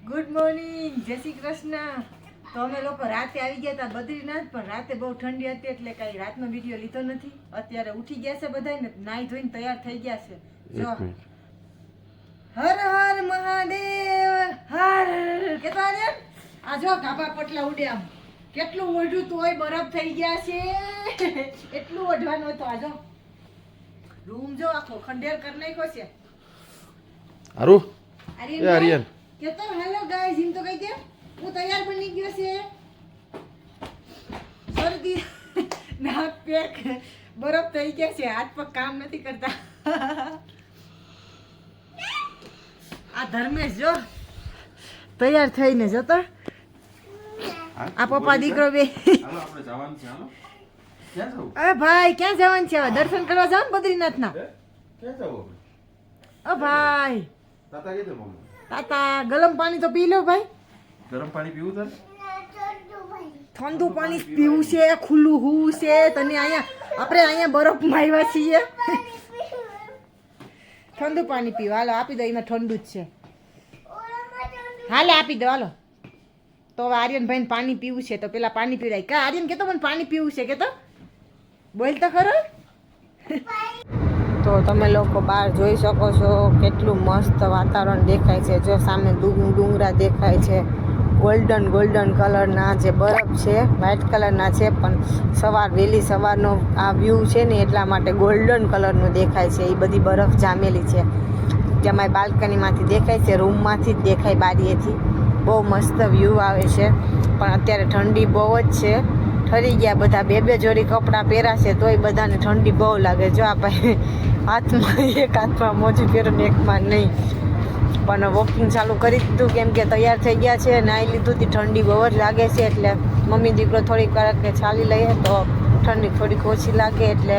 Good morning, જય શ્રી કૃષ્ણ. તો અમે લોકો રાતે આવી ગયા હતા બદ્રીનાથ, પણ રાતે બહુ ઠંડી હતી એટલે કઈ રાતનો વિડીયો લીધો નથી. અત્યારે ઉઠી ગયા છે બધા ને, નાઈ ધોઈને તૈયાર થઈ ગયા છે. જો હર હર મહાદેવ હર કેતા ને આ જો ગાભા પટલા ઉડે આમ કેટલું ઓઢું તો હોય બરફ થઈ ગયા છે. એટલું ઓઢવાનું હતું. આ જો રૂમ જો આખો ખંડેર કરી નાખ્યો છે. આરુ એ આર્યન કેતો હેલો ગાઈસ એમ તો કહી દે હું તૈયાર બની ગયો છે. શરદી નાક પેક બરફ થઈ ગયા છે, હાથ પગ કામ નથી કરતા. આ ધર્મેશ જો તૈયાર થઈને જતો આ પપ્પા દીકરો બે. હાલો આપણે જવાનું છે. હાલો ક્યાં જવું? અરે ભાઈ ક્યાં જવાનું છે? હવે દર્શન કરવા જાવ બદ્રીનાથ ના. ક્યાં જવું? ઓ ભાઈ તાતા કીધું મમ્મી તાતા ગરમ પાણી તો પી લો ભાઈ. ગરમ પાણી પીવું તારે? ઠંડુ પાણી પીવું છે, ખુલ્લું હોવું છે. તને અહીંયા આપણે અહીંયા બરફમાં આવ્યા છીએ. ઠંડુ પાણી પીવા હાલો આપી દો, એમાં ઠંડુ જ છે. હાલે આપી દો હાલો. તો હવે આર્યનભાઈને પાણી પીવું છે તો પેલા પાણી પીવડાય. કા આર્યન કેતો મને પાણી પીવું છે કેતો બોલ તો ખરો. તો તમે લોકો બહાર જોઈ શકો છો કેટલું મસ્ત વાતાવરણ દેખાય છે. જો સામે ડુંગરા દેખાય છે, ગોલ્ડન કલરના જે બરફ છે વ્હાઇટ કલરના છે, પણ વહેલી સવારનો આ વ્યૂ છે ને એટલા માટે ગોલ્ડન કલરનું દેખાય છે. એ બધી બરફ જામેલી છે. જેમાં બાલ્કનીમાંથી દેખાય છે, રૂમમાંથી જ દેખાય બારીએથી. બહુ મસ્ત વ્યૂ આવે છે. પણ અત્યારે ઠંડી બહુ જ છે. ઠરી ગયા બધા. બે જોડી કપડાં પહેરાશે તોય બધાને ઠંડી બહુ લાગે. જો આ ભાઈ હાથમાં એક હાથમાં મોજું પહેરું ને એકમાં નહીં. પણ વોકિંગ ચાલુ કરી દીધું કેમ કે તૈયાર થઈ ગયા છે, નાહી લીધું હતી. ઠંડી બહુ જ લાગે છે એટલે મમ્મી દીકરો થોડીક વાર કે ચાલી લઈએ તો ઠંડી થોડીક ઓછી લાગે. એટલે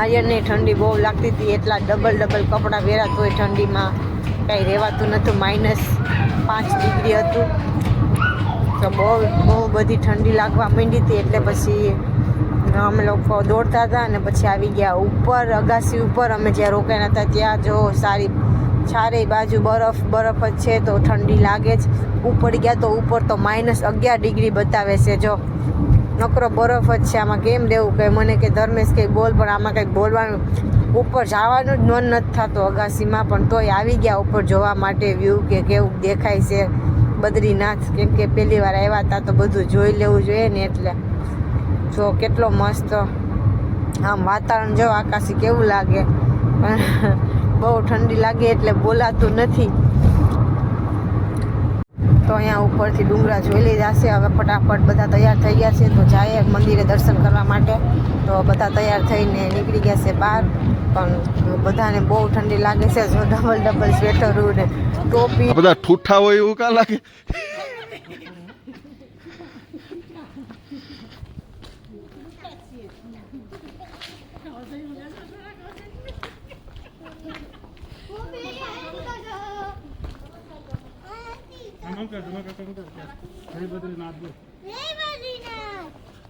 આર્યનને ઠંડી બહુ લાગતી હતી એટલા ડબલ કપડાં પહેરા તોય ઠંડીમાં કાંઈ રહેવાતું નહોતું. -5 ડિગ્રી હતું. તો બહુ બધી ઠંડી લાગવા માંડી હતી. એટલે પછી અમે લોકો દોડતા હતા અને પછી આવી ગયા ઉપર અગાસી ઉપર. અમે જ્યાં રોકાયા હતા ત્યાં જો સારી ચારેય બાજુ બરફ જ છે તો ઠંડી લાગે જ. ઉપર ગયા તો ઉપર તો -11 ડિગ્રી બતાવે છે. જો નકરો બરફ જ છે. આમાં કેમ રહેવું કે મને કે ધર્મેશ કંઈ બોલ, પણ આમાં કંઈક બોલવાનું ઉપર જવાનું જ મન નથી થતું અગાસીમાં. પણ તોય આવી ગયા ઉપર જોવા માટે વ્યૂ કે કેવું દેખાય છે બદ્રીનાથ. કેમ કે પહેલી વાર આવ્યા હતા તો બધું જોઈ લેવું જોઈએ ને. એટલે જો કેટલો મસ્ત આમ વાતાવરણ જો આકાશી કેવું લાગે. બહુ ઠંડી લાગે એટલે બોલાતું નથી. તો અહીંયા ઉપરથી ડુંગરા જોઈ લીધા છે. હવે ફટાફટ બધા તૈયાર થઈ ગયા છે તો જાય મંદિરે દર્શન કરવા માટે. તો બધા તૈયાર થઈને નીકળી ગયા છે બહાર. પણ બધાને બહુ ઠંડી લાગે છે. જો ડબલ સ્વેટરું ને ટોપી બધા ઠૂઠા હોય એવું કા લાગે?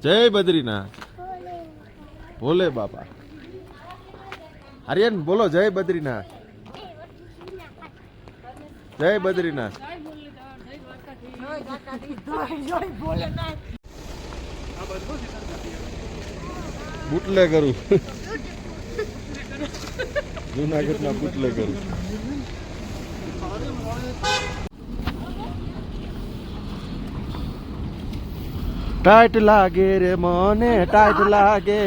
જય બદ્રીનાથ ભોલે બાબા. આર્યન બોલો જય બદ્રીનાથ. જય બદ્રીનાથ. બુટલે કરું જુનાગઢના બુટલે કરું. ટાઈટ લાગે રે મને, ટાઈટ લાગે.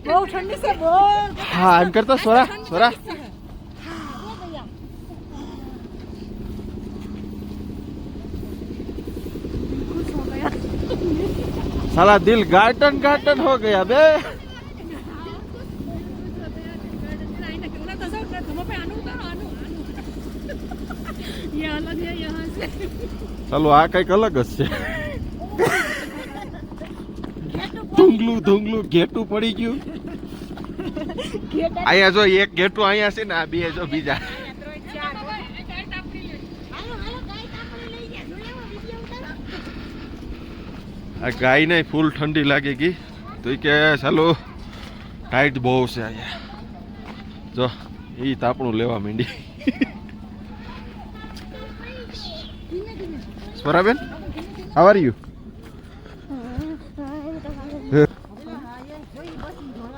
બહુ ઠંડી છે બહુ. હા એમ કરતો સોરા साला दिल गार्टन हो गया बे. चलो आ कई अलग જ છે. ધુંગલું ઘેટું પડી ગયું. અહીંયા જો એક ઘેટું અહીંયા છે ને આ બે જો બીજા. આ ગાય ને ફૂલ ઠંડી લાગે ગઈ તો કે ચાલો ટાઈટ બહુ છે અહીંયા. જો એ તાપણું લેવા માંડી. Swaraben, how are you?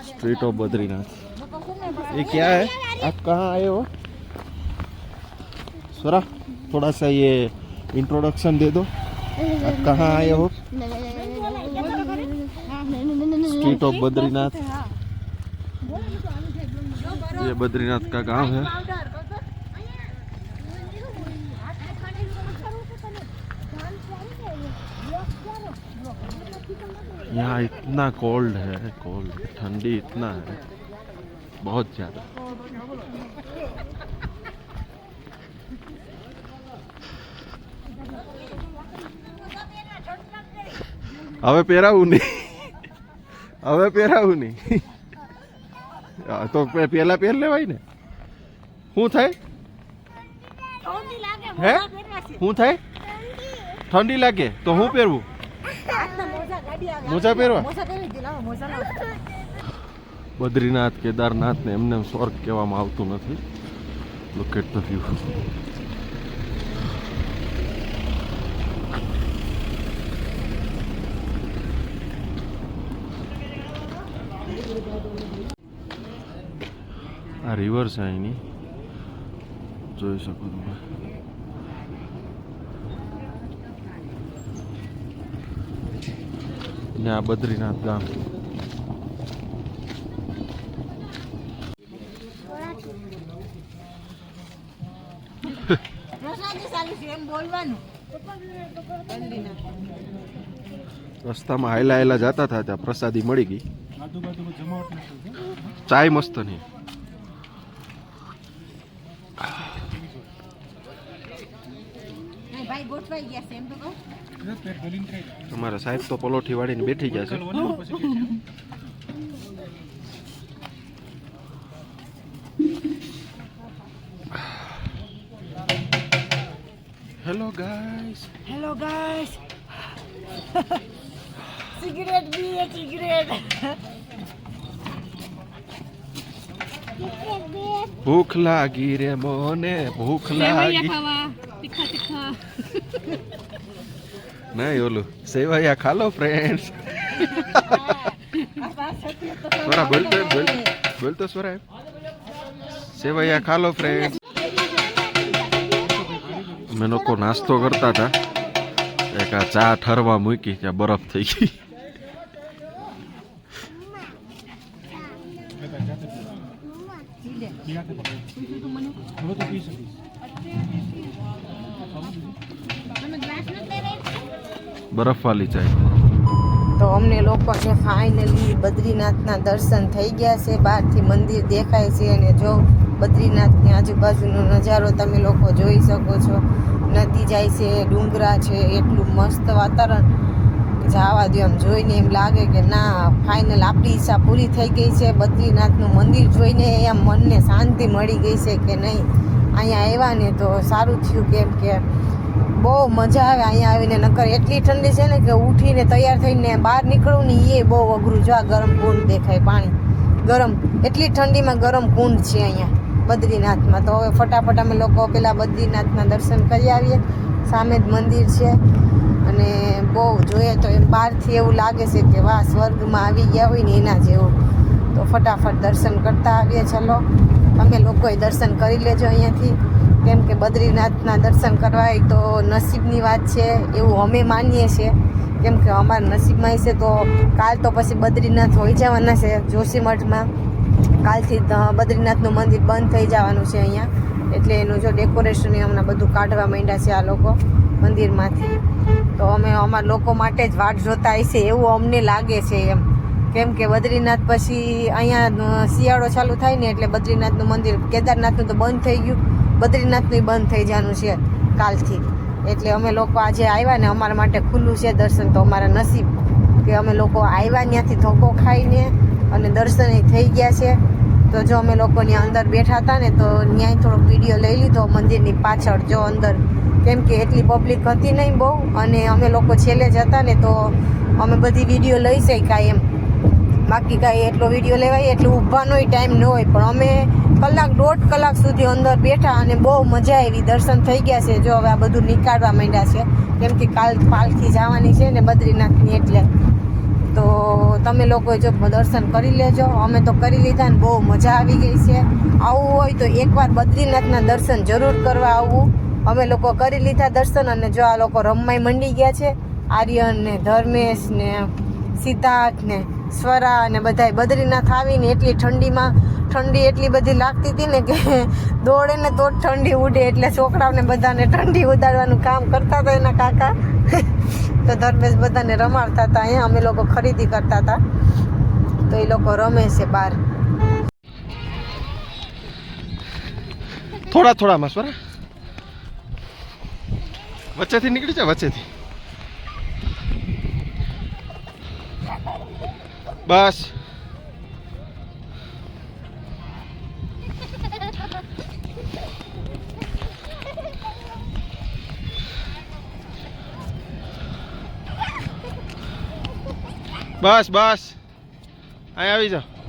Street of Badrinath. ये क्या है? आप कहाँ आए हो? स्वरा, थोड़ा सा ये इंट्रोडक्शन दे दो। आप कहाँ आए हो? Street of Badrinath. ये बद्रीनाथ का गांव है। यहाँ इतना कोल्ड है, कोल्ड, ठंडी इतना है, बहुत ज्यादा। હવે પહેરાવું નહીં, હવે પહેરાવું નહીં। તો પેલા પહેર લેવાય ને। શું થાય? હે શું થાય? ઠંડી લાગે તો હું પહેરવું? મોજા પહેરવા? બદ્રીનાથ, કેદારનાથ ને એમને સ્વર્ગ કહેવામાં આવતું નથી। Look at the view. આ રિવર છે અહીંની, જોઈ શકો તમે। ને આ બદ્રીનાથ ગામ। રસ્તામાં હાયલા હાયલા જતા હતા ત્યાં પ્રસાદી મળી ગઈ। ચાય મસ્ત નહીં। તમારા સાહેબ તો પલોઠી વાળીને બેઠી ગયા છે। Hello guys, hello guys. Cigarette પીએ, સિગરેટ। ભૂખ લાગી રે મોને, ભૂખ લાગી। નહીં ઓલું સેવૈયા ખાલો ફ્રેન્ડ્સ। સ્વરા બોલતો બોલતો સ્વરા સેવૈયા ખાલો ફ્રેન્ડ્સ। અમે લોકો નાસ્તો કરતા હતા, એક આ ચા ઠરવા મૂકી ત્યાં બરફ થઈ ગઈ। બરફ વાલી ચાય। તો અમને લોકોને ફાઇનલી બદ્રીનાથના દર્શન થઈ ગયા છે। બહારથી મંદિર દેખાય છે અને જો બદ્રીનાથની આજુબાજુનો નજારો તમે લોકો જોઈ શકો છો। નદી જાય છે, ડુંગરા છે, એટલું મસ્ત વાતાવરણ જવા દો એમ જોઈને એમ લાગે કે ના ફાઇનલ આપણી ઈચ્છા પૂરી થઈ ગઈ છે। બદ્રીનાથનું મંદિર જોઈને એમ મનને શાંતિ મળી ગઈ છે કે નહીં અહીંયા આવ્યા ને તો સારું થયું, કેમ કે બહુ મજા આવે અહીંયા આવીને। નકર એટલી ઠંડી છે ને કે ઉઠીને તૈયાર થઈને બહાર નીકળવું ને એ બહુ અઘરું। જો આ ગરમ કુંડ દેખાય, પાણી ગરમ, એટલી ઠંડીમાં ગરમ કુંડ છે અહીંયા બદ્રીનાથમાં। તો હવે ફટાફટ અમે લોકો પેલા બદ્રીનાથના દર્શન કરી આવીએ। સામે જ મંદિર છે અને બહુ જોઈએ તો એમ બહારથી એવું લાગે છે કે વાહ સ્વર્ગમાં આવી ગયા હોય ને એના જેવું। તો ફટાફટ દર્શન કરતા આવીએ। ચલો તમે લોકોએ દર્શન કરી લેજો અહીંયાથી, કેમ કે બદ્રીનાથના દર્શન કરવા હોય તો નસીબની વાત છે એવું અમે માનીએ છીએ। કેમ કે અમારા નસીબમાં છે તો કાલ તો પછી બદ્રીનાથ હોઈ જવાના છે જોશીમઠમાં। કાલથી બદ્રીનાથનું મંદિર બંધ થઈ જવાનું છે અહીંયા, એટલે એનું જો ડેકોરેશન હમણાં બધું કાઢવા માંડ્યા છે આ લોકો મંદિરમાંથી। તો અમે અમારા લોકો માટે જ વાટ જોતા હશે એવું અમને લાગે છે એમ, કેમ કે બદ્રીનાથ પછી અહીંયા શિયાળો ચાલુ થાય ને એટલે બદ્રીનાથનું મંદિર, કેદારનાથનું તો બંધ થઈ ગયું, બદ્રીનાથનું બંધ થઈ જવાનું છે કાલથી। એટલે અમે લોકો આજે આવ્યા ને અમારા માટે ખુલ્લું છે દર્શન। તો અમારા નસીબ કે અમે લોકો આવ્યા ત્યાંથી ધક્કો ખાઈને અને દર્શન થઈ ગયા છે। તો જો અમે લોકોની અંદર બેઠા હતા ને તો ન્યાય થોડોક વિડીયો લઈ લીધો મંદિરની પાછળ જો અંદર, કેમ કે એટલી પબ્લિક હતી નહીં બહુ, અને અમે લોકો છેલ્લે જ હતા ને તો અમે બધી વિડીયો લઈ શક્યા એમ। બાકી કાંઈ એટલો વિડીયો લેવાય એટલે ઊભાનો ટાઈમ ન હોય, પણ અમે કલાક 1.5 કલાક સુધી અંદર બેઠા અને બહુ મજા આવી. દર્શન થઈ ગયા છે. જો હવે આ બધું નીકાળવા માંડ્યા છે, કેમ કે કાલ પાલખી જવાની છે ને બદ્રીનાથની, એટલે તો તમે લોકો જો દર્શન કરી લેજો. અમે તો કરી લીધા ને બહુ મજા આવી ગઈ છે. આવવું હોય તો એકવાર બદ્રીનાથના દર્શન જરૂર કરવા આવવું. અમે લોકો કરી લીધા દર્શન અને જો આ લોકો રમવાય મંડી ગયા છે. આર્યન ને ધર્મેશ ને સિદ્ધાર્થ ને સ્વરા ને બધાય બદ્રીનાથ આવીને એટલી ઠંડીમાં ઠંડી એટલી બધી લાગતી હતી ને કે દોડે ને તો જ ઠંડી ઉડે, એટલે છોકરાઓને બધાને ઠંડી ઉડાડવાનું કામ કરતા હતા એના કાકા. તો ધર્મેશ બધાને રમાડતા હતા. અહીંયા અમે લોકો ખરીદી કરતા હતા, તો એ લોકો રમે છે બહાર. થોડા થોડામાં સ્વરા વચ્ચેથી નીકળી જાય, વચ્ચેથી બસ. બસ બસ અહીં આવી જાઓ.